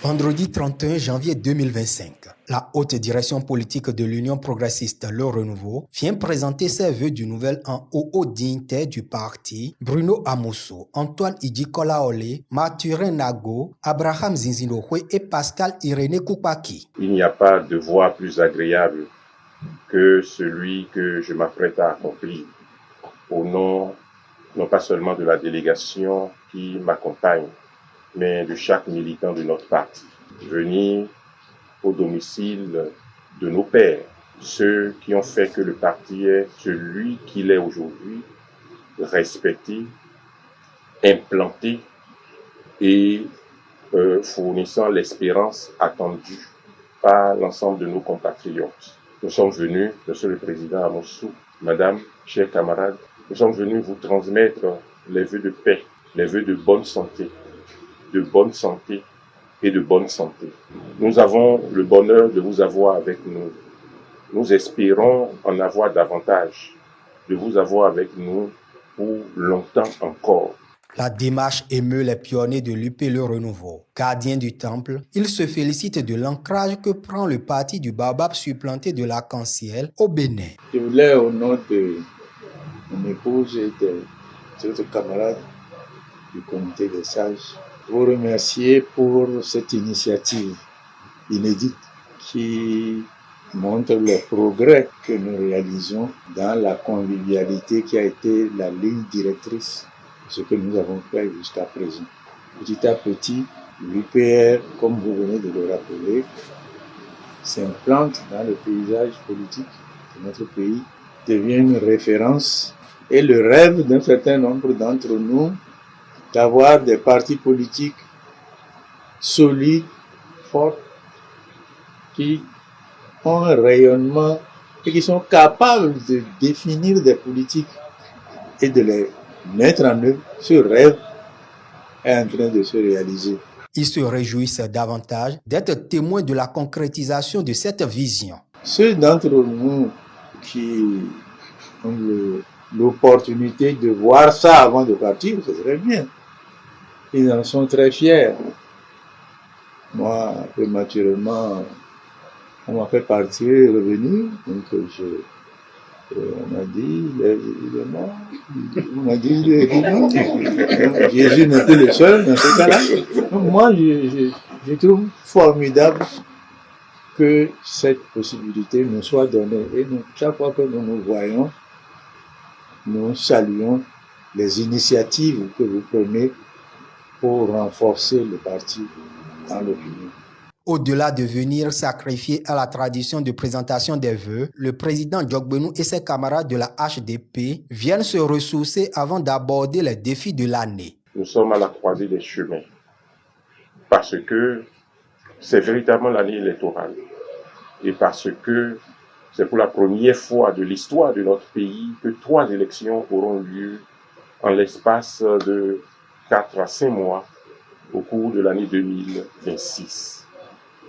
Vendredi 31 janvier 2025, la haute direction politique de l'Union progressiste Le Renouveau vient présenter ses vœux du nouvel an aux hauts dignitaires du parti Bruno Amosso, Antoine Idjikolaolé, Mathurin Nago, Abraham Zinzinohwe et Pascal Irénée Koupaki. Il n'y a pas de voie plus agréable que celui que je m'apprête à accomplir au nom non pas seulement de la délégation qui m'accompagne, mais de chaque militant de notre parti. Venir au domicile de nos pères, ceux qui ont fait que le parti est celui qu'il est aujourd'hui, respecté, implanté et fournissant l'espérance attendue par l'ensemble de nos compatriotes. Nous sommes venus, Monsieur le Président Amosso, Madame, chers camarades, nous sommes venus vous transmettre les vœux de paix, les vœux de bonne santé et de bonne santé. Nous avons le bonheur de vous avoir avec nous. Nous espérons en avoir davantage, de vous avoir avec nous pour longtemps encore. La démarche émeut les pionniers de l'UP Le Renouveau. Gardien du temple, il se félicite de l'ancrage que prend le parti du Baobab supplanté de l'arc-en-ciel au Bénin. Je voulais, au nom de mon épouse et des autres camarades du comité des sages, vous remercier pour cette initiative inédite qui montre les progrès que nous réalisons dans la convivialité qui a été la ligne directrice de ce que nous avons fait jusqu'à présent. Petit à petit, l'UPR, comme vous venez de le rappeler, s'implante dans le paysage politique de notre pays, devient une référence et le rêve d'un certain nombre d'entre nous d'avoir des partis politiques solides, forts, qui ont un rayonnement et qui sont capables de définir des politiques et de les mettre en œuvre. Ce rêve est en train de se réaliser. Ils se réjouissent davantage d'être témoins de la concrétisation de cette vision. Ceux d'entre nous qui ont l'opportunité de voir ça avant de partir, ce serait bien. Ils en sont très fiers. Moi, prématurément, on m'a fait partir et revenir. Donc, on m'a dit, il est mort. On m'a dit, il est vivant. Jésus n'est plus le seul dans ce cas-là. Donc, moi, je trouve formidable que cette possibilité nous soit donnée. Et nous, chaque fois que nous nous voyons, nous saluons les initiatives que vous prenez pour renforcer le parti dans l'opinion. Au-delà de venir sacrifier à la tradition de présentation des vœux, le président Djokbenou et ses camarades de la HDP viennent se ressourcer avant d'aborder les défis de l'année. Nous sommes à la croisée des chemins parce que c'est véritablement l'année électorale et parce que c'est pour la première fois de l'histoire de notre pays que 3 élections auront lieu en l'espace de 4 à 5 mois au cours de l'année 2026.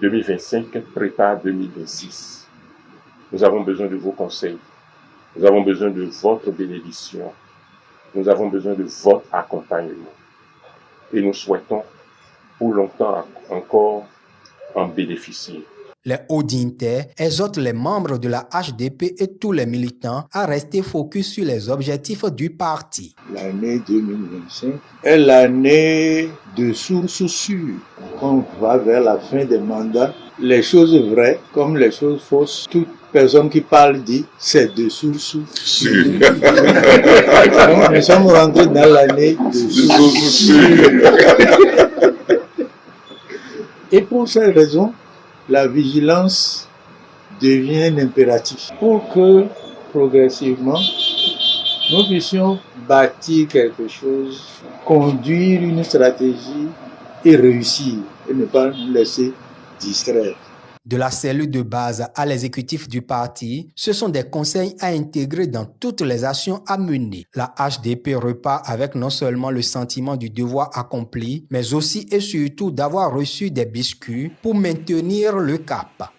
2025 prépare 2026. Nous avons besoin de vos conseils. Nous avons besoin de votre bénédiction. Nous avons besoin de votre accompagnement. Et nous souhaitons pour longtemps encore en bénéficier. Les hauts dignitaires exhortent les membres de la HDP et tous les militants à rester focus sur les objectifs du parti. L'année 2025 est l'année de sources sûres. On va vers la fin des mandats. Les choses vraies comme les choses fausses, toute personne qui parle dit c'est de sources sûres. Donc, nous sommes rentrés dans l'année de sources sûres. Et pour cette raison, la vigilance devient un impératif pour que progressivement nous puissions bâtir quelque chose, conduire une stratégie et réussir et ne pas nous laisser distraire. De la cellule de base à l'exécutif du parti, ce sont des conseils à intégrer dans toutes les actions à mener. La HDP repart avec non seulement le sentiment du devoir accompli, mais aussi et surtout d'avoir reçu des biscuits pour maintenir le cap.